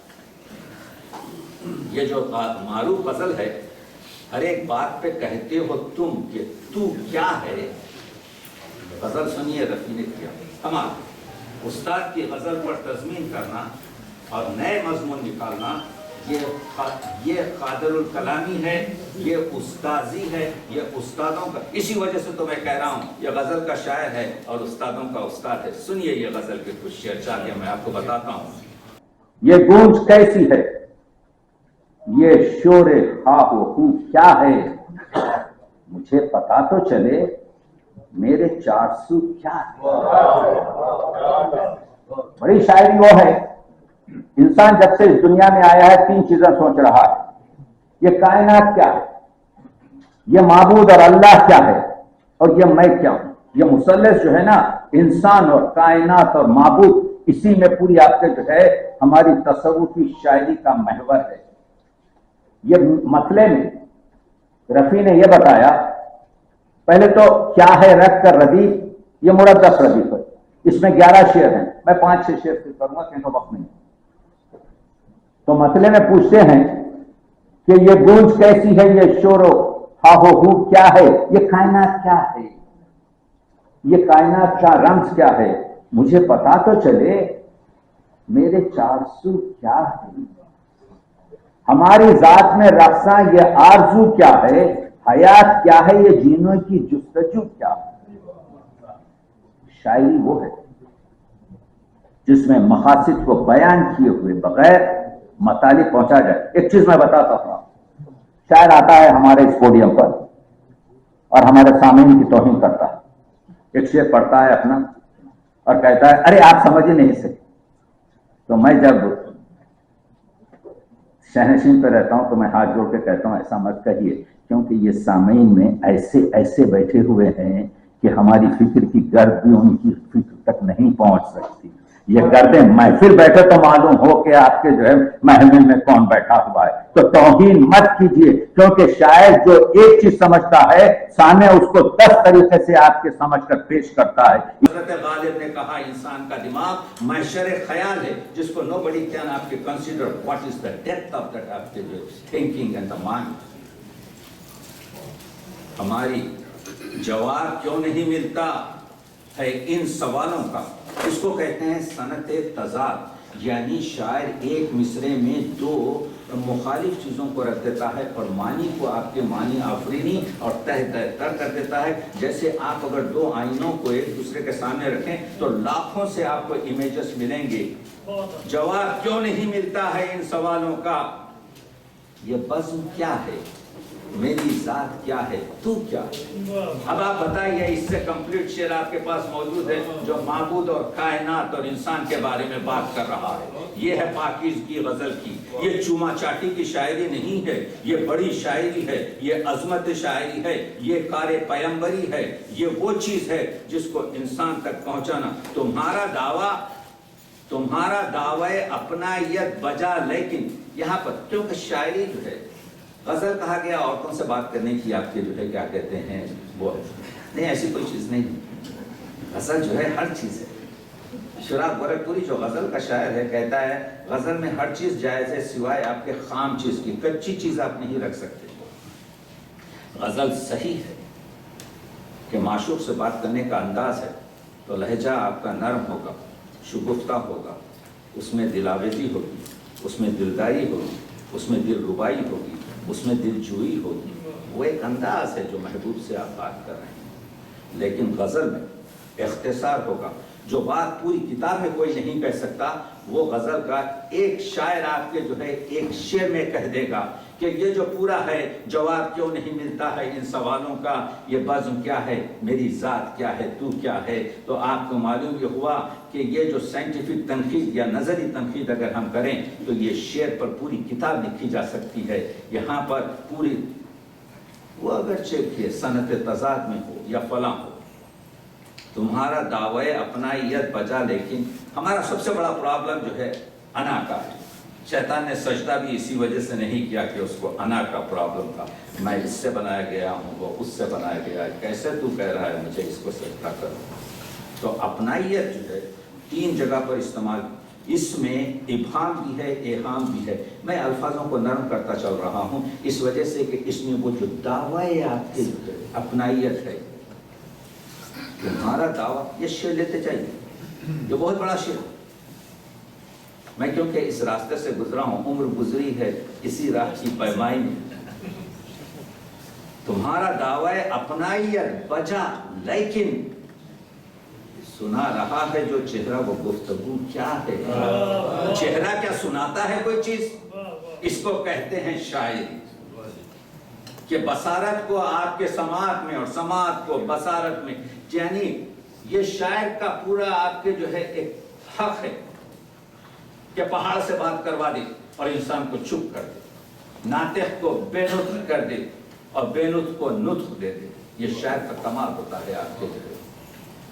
یہ جو معروف غزل ہے، ہر ایک بات پہ کہتے ہو تم کہ تو کیا ہے. غزل سنیے رفیع نے کیا کمال. استاد کی غزل پر تضمین کرنا اور نئے مضمون نکالنا، یہ قادر الکلامی ہے، یہ استاذی ہے، یہ استادوں کا. اسی وجہ سے تو میں کہہ رہا ہوں یہ غزل کا شاعر ہے اور استادوں کا استاد ہے. سنیے یہ غزل کے کچھ شعر چاہیے میں آپ کو بتاتا ہوں. یہ گونج کیسی ہے، یہ شور خواہ و خو کیا ہے، مجھے پتا تو چلے میرے 400 کیا ہے. بڑی شاعری وہ ہے. انسان جب سے اس دنیا میں آیا ہے 3 چیزیں سوچ رہا ہے. یہ کائنات کیا ہے، یہ معبود اور اللہ کیا ہے، اور یہ میں کیا ہوں. یہ مثلث جو ہے نا، انسان اور کائنات اور معبود، اسی میں پوری آپ کے جو ہے ہماری تصوفی شاعری کا محور ہے. یہ مسئلے میں رفیع نے یہ بتایا، پہلے تو کیا ہے رکھ کر ردیف، یہ مرادف ردیف ہے. اس میں 11 شعر ہیں، میں 5-6 شعر کروں گا کیونکہ وقت نہیں. تو مسئلے میں پوچھتے ہیں کہ یہ گونج کیسی ہے، یہ شور و ہاہو ہو کیا ہے، یہ کائنات کیا ہے، یہ کائنات کا رمز کیا ہے، مجھے پتا تو چلے میرے چارسو کیا ہے، ہماری ذات میں رقصاں یہ آرزو کیا ہے، حیات کیا ہے، یہ جینوں کی جستجو کیا ہے۔ شاعری وہ ہے جس میں مقاصد کو بیان کیے ہوئے بغیر مطالب پہنچا جائے۔ ایک چیز میں بتاتا ہوں، شاعر آتا ہے ہمارے اس پوڈیم پر اور ہمارے سامعین کی توہین کرتا ہے، ایک شعر پڑھتا ہے اپنا اور کہتا ہے ارے آپ سمجھ ہی نہیں سکتے۔ تو میں جب شہنشین پہ رہتا ہوں تو میں ہاتھ جوڑ کے کہتا ہوں ایسا مت کہیے، کیونکہ یہ سامعین میں ایسے بیٹھے ہوئے ہیں کہ ہماری فکر کی گرد بھی ان کی فکر تک نہیں پہنچ سکتی۔ یہ گردیں محفل بیٹھے تو معلوم ہو کہ آپ کے جو ہے محفل میں کون بیٹھا ہوا ہے۔ تو توہین مت کیجیے، کیونکہ شاعر جو ایک چیز سمجھتا ہے سامنے اس کو 10 طریقے سے آپ کے سمجھ کر پیش کرتا ہے۔ حضرت غالب نے کہا انسان کا دماغ محشر خیال ہے جس کو nobody can آپ کے consider what is the depth of that آپ کے جو thinking and the mind۔ ہماری جواب کیوں نہیں ملتا ہے ان سوالوں کا، اس کو کہتے ہیں صنعت تضاد، یعنی شاعر ایک مصرے میں دو مخالف چیزوں کو رکھ دیتا ہے اور معنی کو آپ کے معنی آفرینی اور تر کر دیتا ہے۔ جیسے آپ اگر دو آئینوں کو ایک دوسرے کے سامنے رکھیں تو لاکھوں سے آپ کو امیجز ملیں گے۔ جواب کیوں نہیں ملتا ہے ان سوالوں کا؟ یہ بزم کیا ہے، میری ذات کیا ہے، تو کیا ہے؟ اب آپ بتائیے، اس سے کمپلیٹ شعر آپ کے پاس موجود ہے جو معبود اور کائنات اور انسان کے بارے میں بات کر رہا ہے۔ یہ ہے پاکیزگی غزل کی، یہ چوما چاٹی کی شاعری نہیں ہے، یہ بڑی شاعری ہے، یہ عظمت شاعری ہے، یہ کار پیمبری ہے، یہ وہ چیز ہے جس کو انسان تک پہنچانا۔ تمہارا دعوی اپنائیت بجا، لیکن یہاں پر کیونکہ شاعری جو ہے، غزل کہا گیا عورتوں سے بات کرنے کی، آپ کے جو ہے کیا کہتے ہیں وہ نہیں، ایسی کوئی چیز نہیں۔ غزل جو ہے ہر چیز ہے۔ شراب گورکھپوری جو غزل کا شاعر ہے کہتا ہے غزل میں ہر چیز جائز ہے سوائے آپ کے خام چیز کی، کچی چیز آپ نہیں رکھ سکتے۔ غزل صحیح ہے کہ معشوق سے بات کرنے کا انداز ہے تو لہجہ آپ کا نرم ہوگا، شگفتہ ہوگا، اس میں دلاویزی ہوگی، اس میں دلداری ہوگی، اس میں دل ربائی ہوگی، اس میں دل جوئی ہوگی۔ وہ ایک انداز ہے جو محبوب سے آپ بات کر رہے ہیں۔ لیکن غزل میں اختصار ہوگا، جو بات پوری کتاب میں کوئی نہیں کہہ سکتا، وہ غزل کا ایک شاعر آپ کے جو ہے ایک شعر میں کہہ دے گا کہ یہ جو پورا ہے جواب کیوں نہیں ملتا ہے ان سوالوں کا، یہ بزم کیا ہے، میری ذات کیا ہے، تو کیا ہے۔ تو آپ کو معلوم یہ ہوا کہ یہ جو سائنٹیفک تنقید یا نظری تنقید اگر ہم کریں تو یہ شعر پر پوری کتاب لکھی جا سکتی ہے۔ یہاں پر پوری وہ اگرچہ کہ صنعت تضاد میں ہو یا فلاں ہو، تمہارا دعوی اپنائیت بجا، لیکن ہمارا سب سے بڑا پرابلم جو ہے انا کا ہے۔ شیطان نے سجدہ بھی اسی وجہ سے نہیں کیا کہ اس کو انا کا پرابلم تھا، میں اس سے بنایا گیا ہوں، وہ اس سے بنایا گیا ہے، کیسے تو کہہ رہا ہے مجھے اس کو سجدہ کرو۔ تو اپنائیت جو ہے 3 جگہ پر استعمال، اس میں ابہام بھی ہے، ایہام بھی ہے۔ میں الفاظوں کو نرم کرتا چل رہا ہوں اس وجہ سے کہ اس میں وہ جو دعوی آپ کی اپنائیت ہے، تمہارا دعویٰ، یہ شعر لیتے چاہیے، جو بہت بڑا شعر۔ میں کیونکہ اس راستے سے گزرا ہوں، عمر گزری ہے اسی راہ کی پیمائی میں۔ تمہارا دعوی اپنائیت بجا، لیکن سنا رہا ہے جو چہرہ وہ گفتگو کیا ہے۔ چہرہ کیا سناتا ہے کوئی چیز؟ اس کو کہتے ہیں شاعری، کہ بصارت کو آپ کے سماعت میں اور سماعت کو بصارت میں، یعنی یہ شاعر کا پورا آپ کے جو ہے ایک حق ہے کہ پہاڑ سے بات کروا دے اور انسان کو چپ کر دے، ناطق کو بے نطق کر دے اور بے نطق کو نطق دے دے۔ یہ شاعر کا کمال ہوتا ہے آپ کے جو ہے۔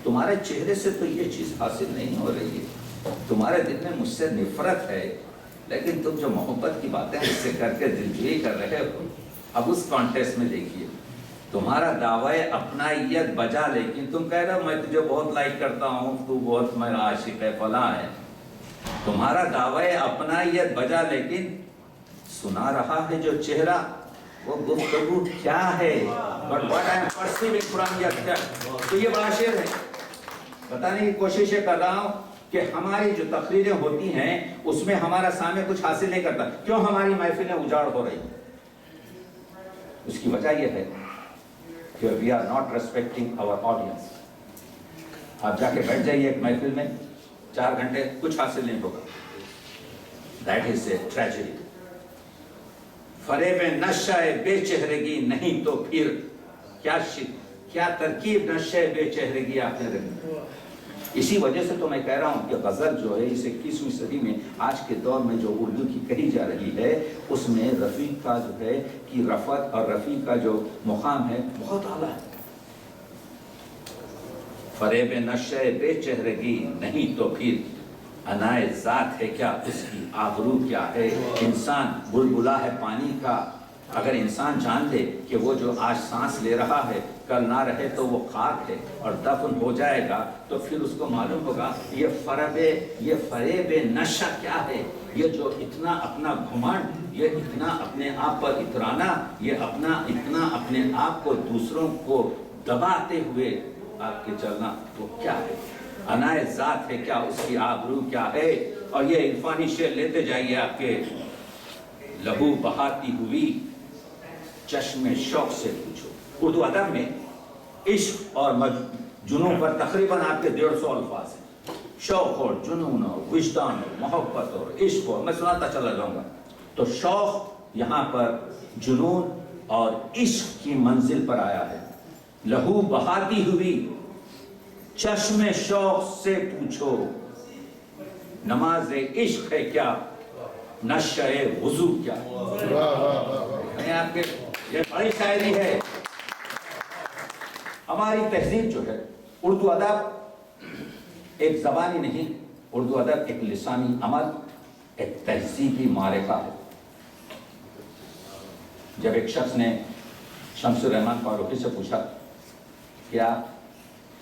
تمہارے چہرے سے تو یہ چیز حاصل نہیں ہو رہی ہے، تمہارے دل میں مجھ سے نفرت ہے، لیکن تم جو محبت کی باتیں اس سے کر کے دلجوئی کر رہے ہو، اب اس کانٹیکسٹ میں دیکھیے، تمہارا دعوی اپنائیت بجا، لیکن تم کہہ رہے ہو میں تجھے بہت لائک کرتا ہوں، تو بہت میرا عاشق ہے، فلاں ہے۔ تمہارا دعوی اپنائیت بجا، لیکن سنا رہا ہے جو چہرہ وہ گفتگو کیا ہے۔ But what I am perceiving from your text، تو یہ بڑا شعر ہے، بتانے کی کوشش کر رہا ہوں کہ ہماری جو تقریریں ہوتی ہیں اس میں ہمارا سامنے کچھ حاصل نہیں کرتا. کیوں ہماری محفلیں اجاڑ ہو رہی ہیں؟ اس کی وجہ یہ ہے کہ we are not respecting our audience. آپ جا کے بیٹھ جائیے ایک محفل میں 4 گھنٹے کچھ حاصل نہیں ہوگا. That is a tragedy. فریب نشہ بے چہرگی نہیں تو پھر کیا ترکیب نشہ بے چہرگی آپ نے رکھی. اسی وجہ سے تو میں کہہ رہا ہوں کہ غزل جو ہے اس 21ویں صدی میں آج کے دور میں جو اردو کی کہی جا رہی ہے اس میں رفیع کا جو ہے کہ رفعت اور رفیع کا جو مقام ہے بہت اعلیٰ ہے. فریب نشہ بے چہرگی نہیں تو پھر انائے ذات ہے کیا اس کی آبرو کیا ہے. انسان بلبلا ہے پانی کا. اگر انسان جان لے کہ وہ جو آج سانس لے رہا ہے کل نہ رہے تو وہ خاک ہے اور دفن ہو جائے گا تو پھر اس کو معلوم ہوگا یہ فریب نشہ کیا ہے. یہ جو اتنا اپنا گھمنڈ, یہ اتنا اپنے آپ پر اترانا, یہ اتنا اپنے آپ کو دوسروں کو دباتے ہوئے آپ کے چلنا وہ کیا ہے. انائے ذات ہے کیا اس کی آبرو کیا ہے. اور یہ عرفانی شعر لیتے جائیے آپ کے. لہو بہاتی ہوئی چشم شوق سے پوچھو. اردو ادب میں عشق اور جنون پر تقریباً آپ کے 150 الفاظ ہیں. شوق اور جنون اور وجدان اور محبت اور عشق اور میں سناتا چلا جاؤں گا. تو شوق یہاں پر جنون اور عشق کی منزل پر آیا ہے. لہو بہاتی ہوئی چشم شوق سے پوچھو. نماز عشق ہے کیا نشہ وضو کیا. آپ کے یہ بڑی شاعری ہے. ہماری تہذیب جو ہے اردو ادب ایک زبانی نہیں, اردو ادب ایک لسانی عمل, ایک تہذیبی معرکہ ہے. جب ایک شخص نے شمس الرحمن فاروقی سے پوچھا کیا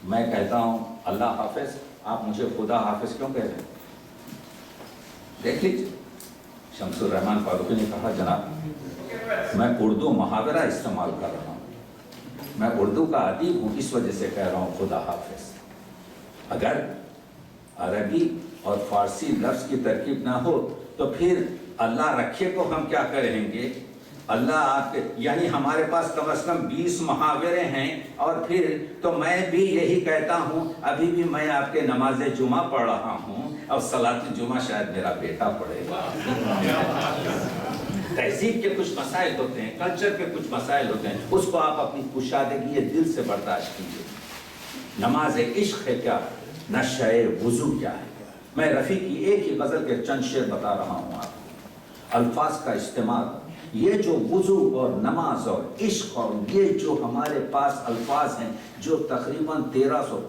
میں کہتا ہوں اللہ حافظ, آپ مجھے خدا حافظ کیوں کہہ رہے ہیں؟ دیکھ لیجیے شمس الرحمن فاروقی نے کہا جناب میں اردو محاورہ استعمال کر رہا ہوں, میں اردو کا ادیب ہوں, اس وجہ سے کہہ رہا ہوں خدا حافظ. اگر عربی اور فارسی لفظ کی ترکیب نہ ہو تو پھر اللہ رکھے کو ہم کیا کہیں گے. اللہ آپ کے یعنی ہمارے پاس کم از کم 20 محاورے ہیں. اور پھر تو میں بھی یہی کہتا ہوں, ابھی بھی میں آپ کے نماز جمعہ پڑھ رہا ہوں, اب صلاۃ جمعہ شاید میرا بیٹا پڑھے گا. تہذیب کے کچھ مسائل ہوتے ہیں, کلچر کے کچھ مسائل ہوتے ہیں, اس کو آپ اپنی کشادگی دل سے برداشت کیجیے. نماز عشق ہے کیا نشہ وضو کیا ہے. میں رفیع کی ایک ہی غزل کے چند شعر بتا رہا ہوں آپ کو. الفاظ کا استعمال, یہ جو وضو اور نماز اور عشق اور یہ جو ہمارے پاس الفاظ ہیں جو تقریباً 1300,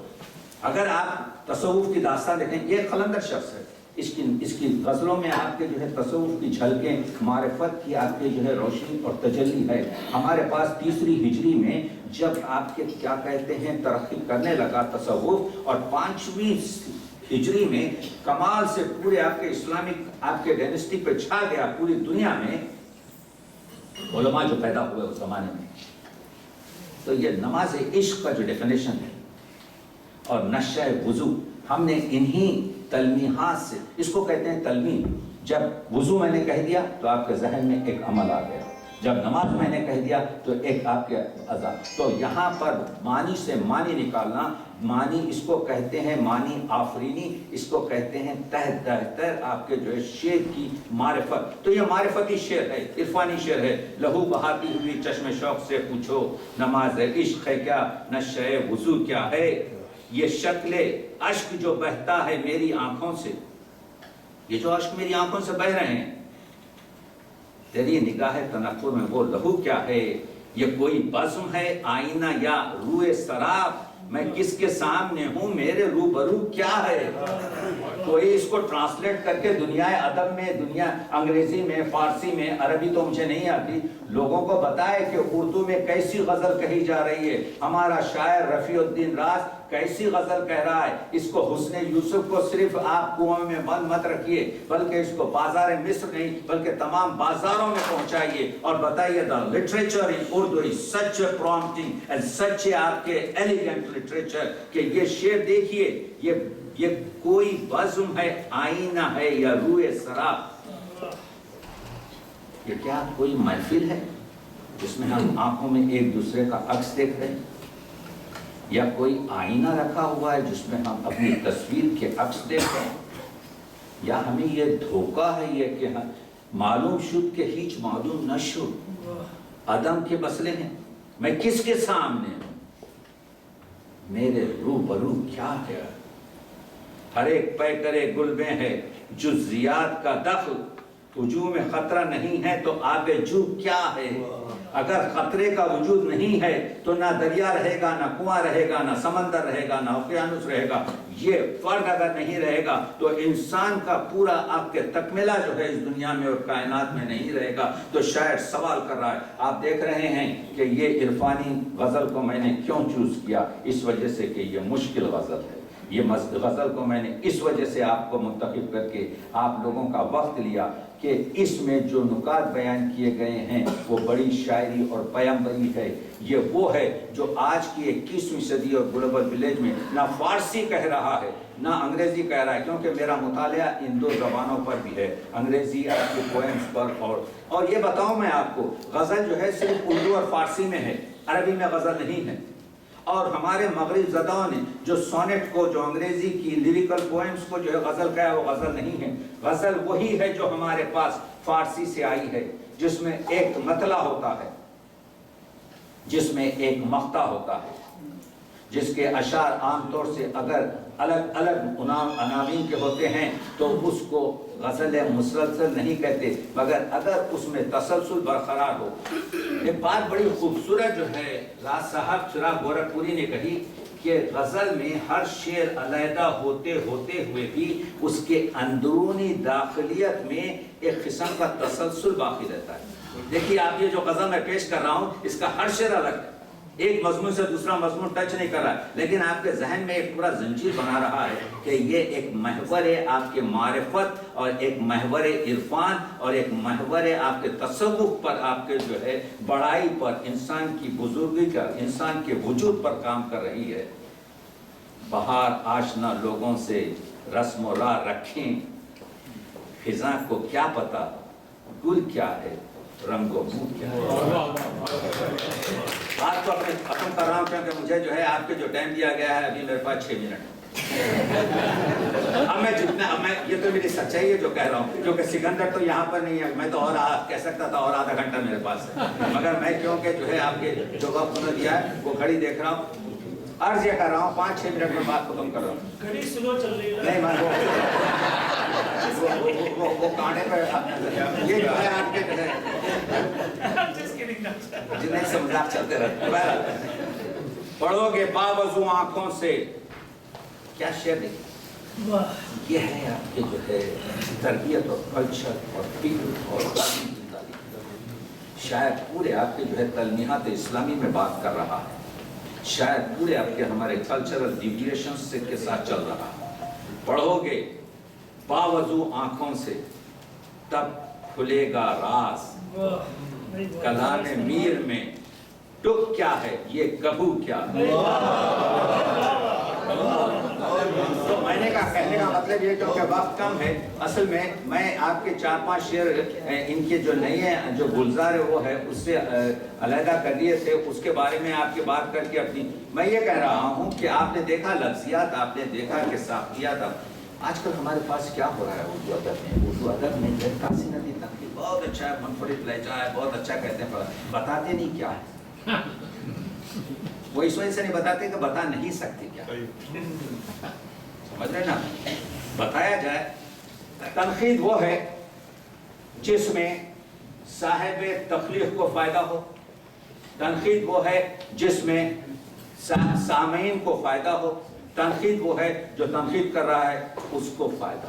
اگر آپ تصوف کی داستان دیکھیں, یہ قلندر شخص ہے, اس کی غزلوں میں آپ کے جو ہے تصوف کی جھلکیں, معرفت کی آپ کے جو ہے روشنی اور تجلی ہے. ہمارے پاس 3 ہجری میں جب آپ کے کیا کہتے ہیں ترقی کرنے لگا تصوف, اور 5ویں ہجری میں کمال سے پورے آپ کے اسلامک آپ کے ڈائنسٹی پہ چھا گیا پوری دنیا میں علماء جو پیدا ہوئے اس زمانے میں. تو یہ نماز عشق کا جو ڈیفینیشن ہے اور نشہ وضو, ہم نے انہی تلمیحات سے, اس کو کہتے ہیں تلمیم. جب وضو میں نے کہہ دیا تو آپ کے ذہن میں ایک عمل آ گیا, جب نماز میں نے کہہ دیا تو ایک آپ کے اذان. تو یہاں پر معنی سے معنی نکالنا, معنی اس کو کہتے ہیں معنی آفرینی, اس کو کہتے ہیں تحت تحت آپ کے جو ہے شعر کی معرفت. تو یہ معرفتی شعر ہے, عرفانی شعر ہے. لہو بہاتی ہوئی چشم شوق سے پوچھو, نماز عشق ہے کیا نشہ وضو کیا ہے. یہ شکل اشک جو بہتا ہے میری آنکھوں سے, یہ جو اشک میری آنکھوں سے بہ رہے ہیں, تیری نگاہ تنقر میں وہ لہو کیا ہے. یہ کوئی بزم ہے آئینہ یا روئے سراب, میں کس کے سامنے ہوں میرے روبرو کیا ہے. کوئی اس کو ٹرانسلیٹ کر کے دنیا ادب میں, دنیا انگریزی میں, فارسی میں, عربی تو مجھے نہیں آتی, لوگوں کو بتائے کہ اردو میں کیسی غزل کہی جا رہی ہے. ہمارا شاعر رفیع الدین راز کیسی غزل کہہ رہا ہے. اس کو حسن یوسف کو صرف آپ کنویں میں بند مت رکھیے, بلکہ اس کو بازار مصر نہیں بلکہ تمام بازاروں میں پہنچائیے اور بتائیے the literature in Urdu is such a prompting and such a آپ کے elegant literature کہ یہ شعر دیکھیے, یہ کوئی بزم ہے, آئینہ ہے یا روئے سراب؟ یہ کیا کوئی محفل ہے جس میں ہم آنکھوں میں ایک دوسرے کا عکس دیکھ رہے ہیں؟ یا کوئی آئینہ رکھا ہوا ہے جس میں ہم اپنی تصویر کے عکس دیکھ رہے ہیں؟ یا ہمیں یہ دھوکہ ہے یہ کہ معلوم شد کہ ہیچ معلوم نہ شد, عدم کے مسئلے ہیں. میں کس کے سامنے ہوں؟ میرے روبرو کیا ہے؟ ہر ایک پیکرے گل میں ہے جزیات کا دخل, وجود میں خطرہ نہیں ہے تو آب جو کیا ہے؟ اگر خطرے کا وجود نہیں ہے تو نہ دریا رہے گا, نہ کنواں رہے گا, نہ سمندر رہے گا, نہ اوقیانوس رہے گا. یہ فرق اگر نہیں رہے گا تو انسان کا پورا آپ کے تکملہ جو ہے اس دنیا میں اور کائنات میں نہیں رہے گا. تو شاعر سوال کر رہا ہے, آپ دیکھ رہے ہیں کہ یہ عرفانی غزل کو میں نے کیوں چوز کیا؟ اس وجہ سے کہ یہ مشکل غزل ہے. یہ غزل کو میں نے اس وجہ سے آپ کو منتخب کر کے آپ لوگوں کا وقت لیا کہ اس میں جو نکات بیان کیے گئے ہیں وہ بڑی شاعری اور پیمبری ہے. یہ وہ ہے جو آج کی 21ویں صدی اور گلوبل ولیج میں نہ فارسی کہہ رہا ہے نہ انگریزی کہہ رہا ہے, کیونکہ میرا مطالعہ ان دو زبانوں پر بھی ہے, انگریزی آپ کے پوئمز پر. اور یہ بتاؤں میں آپ کو, غزل جو ہے صرف اردو اور فارسی میں ہے, عربی میں غزل نہیں ہے. اور ہمارے مغرب زدوں نے جو سونٹ کو, جو انگریزی کی لیریکل پوئمز کو جو ہے غزل کہا, وہ غزل نہیں ہے. غزل وہی ہے جو ہمارے پاس فارسی سے آئی ہے, جس میں ایک مطلع ہوتا ہے, جس میں ایک مقطع ہوتا ہے, جس کے اشعار عام طور سے اگر الگ الگ عناوین کے ہوتے ہیں تو اس کو غزل مسلسل نہیں کہتے, مگر اگر اس میں تسلسل برقرار ہو. ایک بات بڑی خوبصورت جو ہے راز صاحب چراغ گورکھپوری نے کہی کہ غزل میں ہر شعر علیحدہ ہوتے ہوئے بھی اس کے اندرونی داخلیت میں ایک قسم کا تسلسل باقی رہتا ہے. دیکھیے آپ, یہ جو غزل میں پیش کر رہا ہوں اس کا ہر شعر الگ ہے, ایک مضمون سے دوسرا مضمون ٹچ نہیں کر رہا ہے, لیکن آپ کے ذہن میں ایک پورا زنجیر بنا رہا ہے کہ یہ ایک محور ہے آپ کے معرفت, اور ایک محور عرفان, اور ایک محور آپ کے تصوف پر, آپ کے جو ہے بڑائی پر, انسان کی بزرگی کا, انسان کے وجود پر کام کر رہی ہے. بہار آشنا لوگوں سے رسم و راہ رکھیں, خزاں کو کیا پتا گل کیا ہے, رنگ و بو کیا ہے. بات تو اپنے ختم کر رہا ہوں کیونکہ مجھے جو ہے آپ کے جو ٹائم دیا گیا ہے ابھی میرے پاس 6 منٹ. اب میں یہ تو میری سچائی ہے جو کہہ رہا ہوں, کیونکہ سکندر تو یہاں پر نہیں ہے, میں تو اور کہہ سکتا تھا اور آدھا گھنٹہ میرے پاس ہے, مگر میں کیونکہ جو ہے آپ کے جو وقت انہوں نے دیا ہے وہ گھڑی دیکھ رہا ہوں, عرض یہ کر رہا ہوں 5-6 منٹ میں بات ختم کر رہا ہوں. گھڑی سلو چل رہی ہے. نہیں وہ کانے پہ یہ جو ہے آپ کے جنہیں سے مذاق چلتے رہتے. پڑھو گے باوضو آنکھوں سے, کیا شعر ہے یہ, ہے آپ کے جو ہے تربیت اور کلچر اور فکر اور زندگی. شاید پورے آپ کے جو ہے تلمیحات اسلامی میں بات کر رہا ہے, شاید پورے آپ کے ہمارے کلچرل ڈیویشنز سے کے ساتھ چل رہا ہے. پڑھو گے باوضو آنکھوں سے تب کھلے گا راز, کلام میر میں ٹک کیا ہے یہ کہو کیا. تو میں نے کہا کہنے کا مطلب یہ کیونکہ وقت کم ہے, اصل میں آپ کے 4-5 شعر ان کے جو نئے ہیں جو گلزار ہے وہ ہے اس سے علیحدہ کر دیے تھے, اس کے بارے میں آپ کی بات کر کے اپنی میں یہ کہہ رہا ہوں کہ آپ نے دیکھا لفظیات, آپ نے دیکھا کہ ساختیات. آج کل ہمارے پاس کیا ہو رہا ہے اردو ادب میں کاسی ندی تنقید بہت اچھا ہے, منفرد لہجہ ہے, بہت اچھا کہتے ہیں, بتاتے نہیں کیا ہے. وہ اس وجہ سے نہیں بتاتے کہ بتا نہیں سکتے کیا, سمجھ رہے نا. بتایا جائے. تنقید وہ ہے جس میں صاحب تخلیق کو فائدہ ہو, تنقید وہ ہے جس میں سامعین کو فائدہ ہو, تنقید وہ ہے جو تنقید کر رہا ہے اس کو فائدہ.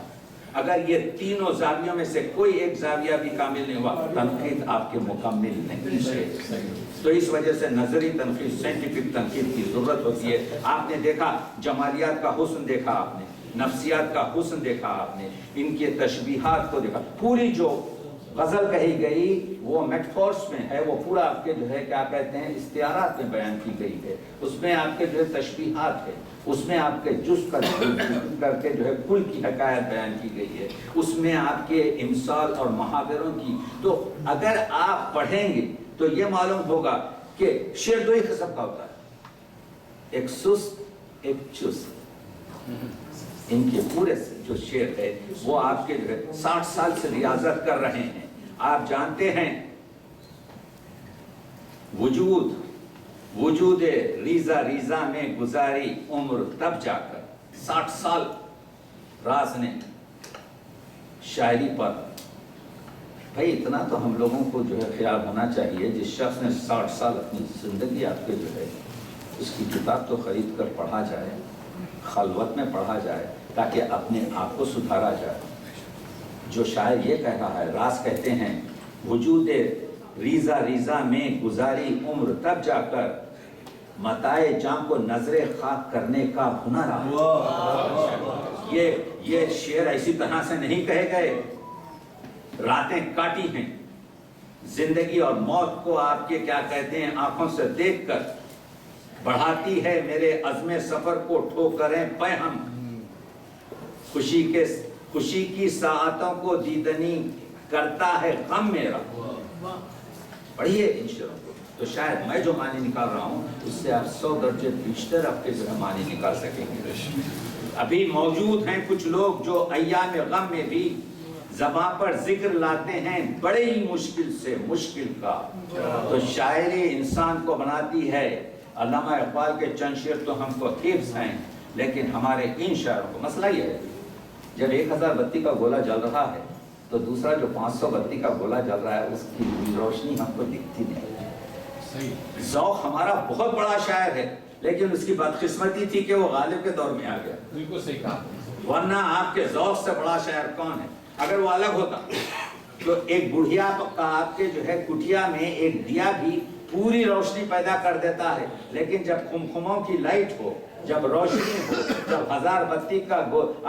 اگر یہ تینوں زاویوں میں سے کوئی ایک زاویہ بھی کامل نہیں ہوا, تنقید آپ کے مکمل نہیں ہے. تو اس وجہ سے نظری تنقید, سائنٹیفک تنقید کی ضرورت ہوتی ہے. آپ نے دیکھا جمالیات کا حسن دیکھا, آپ نے نفسیات کا حسن دیکھا, آپ نے ان کے تشبیہات کو دیکھا, پوری جو غزل کہی گئی وہ میٹفورس میں ہے، وہ پورا آپ کے جو ہے کیا کہتے ہیں استعارات میں بیان کی گئی ہے، اس میں آپ کے جو ہے تشبیہات ہے، اس میں آپ کے جز کا کر کے جو ہے کل کی حکایت بیان کی گئی ہے، اس میں آپ کے امثال اور محاوروں کی. تو اگر آپ پڑھیں گے تو یہ معلوم ہوگا کہ شعر دو ہی قسم کا ہوتا ہے، ایک سست ایک چست. ان کے پورے جو شعر ہے وہ آپ کے جو ہے 60 سال سے ریاضت کر رہے ہیں. آپ جانتے ہیں وجود ریزہ ریزہ میں گزاری عمر تب جا کر. 60 سال راز نے شاعری پر. بھائی اتنا تو ہم لوگوں کو جو ہے خیال ہونا چاہیے، جس شخص نے 60 سال اپنی زندگی آپ کے جو ہے اس کی کتاب تو خرید کر پڑھا جائے، خلوت میں پڑھا جائے تاکہ اپنے آپ کو سدھارا جائے. جو شاعر یہ کہہ رہا ہے، راز کہتے ہیں وجود ریزہ ریزہ میں گزاری عمر تب جا کر متائے جاں کو نظر خاک کرنے کا ہنر آ. یہ شعر ایسی طرح سے نہیں کہے گئے. راتیں کاٹی ہیں، زندگی اور موت کو آپ کے کیا کہتے ہیں آنکھوں سے دیکھ کر بڑھاتی ہے میرے عزم سفر کو ٹھوکریں پہ ہم. خوشی کی ساعتوں کو دیدنی کرتا ہے غم میرا. پڑھیے ان شعروں کو تو شاید میں جو معنی نکال رہا ہوں اس سے آپ 100 درجے بیشتر آپ کے جو ہے معنی نکال سکیں گے. ابھی موجود ہیں کچھ لوگ جو ایام غم میں بھی زباں پر ذکر لاتے ہیں بڑے ہی مشکل سے مشکل کا. تو شاعری انسان کو بناتی ہے. علامہ اقبال کے چند شعر تو ہم کو حفظ ہیں، لیکن ہمارے ان شاعروں کو مسئلہ یہ ہے جب 1000 بتی کا گولا جل رہا ہے تو دوسرا جو 500 بتی کا گولا جل رہا ہے اس کی روشنی ہم کو دکھتی نہیں. ذوق ہمارا بہت بڑا شاعر ہے، لیکن اس کی بدقسمتی تھی کہ وہ غالب کے دور میں آ گیا. بالکل صحیح کہا. ورنہ آپ کے ذوق سے بڑا شاعر کون ہے؟ اگر وہ الگ ہوتا تو ایک بڑھیا کا آپ کے جو ہے کٹیا میں ایک دیا بھی پوری روشنی پیدا کر دیتا ہے، لیکن جب خمخموں کی لائٹ ہو، جب روشنی ہو، جب 1000 بتی کا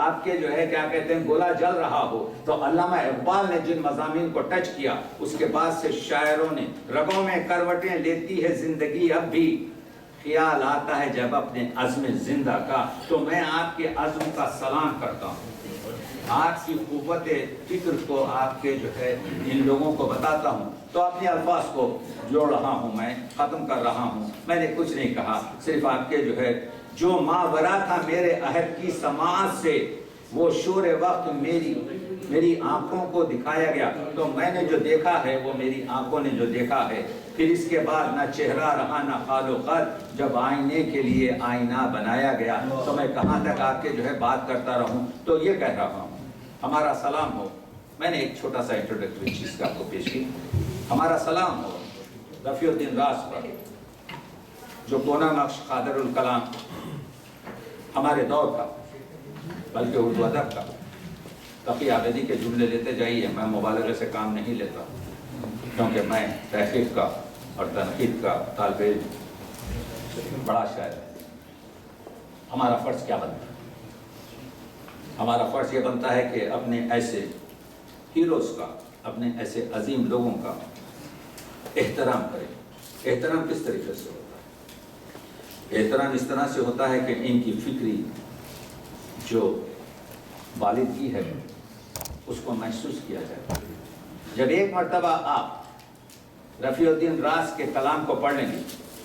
آپ کے جو ہے کیا کہتے ہیں گولا جل رہا ہو، تو علامہ اقبال نے جن مضامین کو ٹچ کیا اس کے بعد سے شاعروں نے رگوں میں کروٹیں لیتی ہے زندگی اب بھی. خیال آتا ہے جب اپنے عزم زندہ کا. تو میں آپ کے عزم کا سلام کرتا ہوں، آپ کی قوت فکر کو آپ کے جو ہے ان لوگوں کو بتاتا ہوں. تو اپنے الفاظ کو جوڑ رہا ہوں، میں ختم کر رہا ہوں. میں نے کچھ نہیں کہا، صرف آپ کے جو ہے جو ماورا تھا میرے عہد کی سماعت سے وہ شور وقت میری آنکھوں کو دکھایا گیا. تو میں نے جو دیکھا ہے وہ میری آنکھوں نے جو دیکھا ہے. پھر اس کے بعد نہ چہرہ رہا نہ خال و خط، جب آئینے کے لیے آئینہ بنایا گیا. تو میں کہاں تک آپ کے جو ہے بات کرتا رہوں. تو یہ کہہ رہا ہوں ہمارا سلام ہو. میں نے ایک چھوٹا سا انٹروڈکٹری چیز کا آپ کو پیش کی. ہمارا سلام ہو رفیع الدین راز پر، جو کونا نقش قادر الکلام ہمارے دور کا، بلکہ اردو ادب کا. تقی عابدی کے جملے لیتے جائیے، میں مبالغے سے کام نہیں لیتا، کیونکہ میں تحقیق کا اور تنقید کا طالب علم، بڑا شاعر ہے. ہمارا فرض کیا بنتا ہے؟ ہمارا فرض یہ بنتا ہے کہ اپنے ایسے ہیروز کا، اپنے ایسے عظیم لوگوں کا احترام کریں. احترام کس طریقے سے ہوتا ہے؟ احترام اس طرح سے ہوتا ہے کہ ان کی فکری جو والدگی ہے اس کو محسوس کیا جائے. جب ایک مرتبہ آپ رفیع الدین راز کے کلام کو پڑھ لیں گے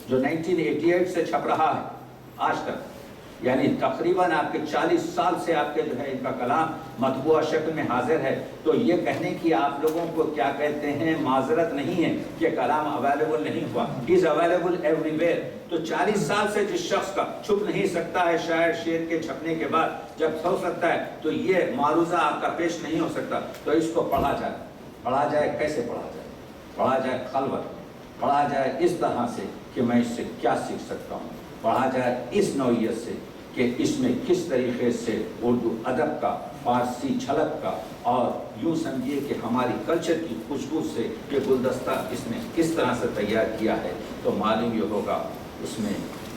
جو 1988 سے چھپ رہا ہے آج تک، یعنی تقریباً آپ کے 40 سال سے آپ کے جو ہے ان کا کلام مطبوعہ شکل میں حاضر ہے، تو یہ کہنے کی آپ لوگوں کو کیا کہتے ہیں معذرت نہیں ہے کہ کلام اویلیبل نہیں ہوا. Is available every where. تو 40 سال سے جس شخص کا چھپ نہیں سکتا ہے شاعر شعر کے چھپنے کے بعد جب ہو سکتا ہے تو یہ معروضہ آپ کا پیش نہیں ہو سکتا. تو اس کو پڑھا جائے. پڑھا جائے کیسے پڑھا جائے؟ پڑھا جائے خلوت، پڑھا جائے اس طرح سے کہ میں اس سے کیا سیکھ سکتا ہوں. پڑھا جائے اس نوعیت سے کہ اس میں کس طریقے سے اردو ادب کا، فارسی جھلک کا، اور یوں سمجھیے کہ ہماری کلچر کی خوشبو سے یہ گلدستہ اس نے کس طرح سے تیار کیا ہے. تو معلوم یہ ہوگا اس میں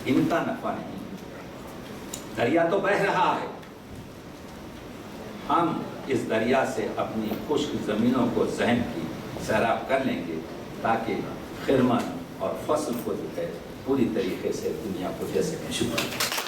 ان کا نفع نہیں. دریا تو بہہ رہا ہے، ہم اس دریا سے اپنی خشک زمینوں کو ذہن کی سیراب کر لیں گے تاکہ خرمن اور فصل کو جو ہے پوری طریقے سے دنیا کو دے سکیں. شکریہ.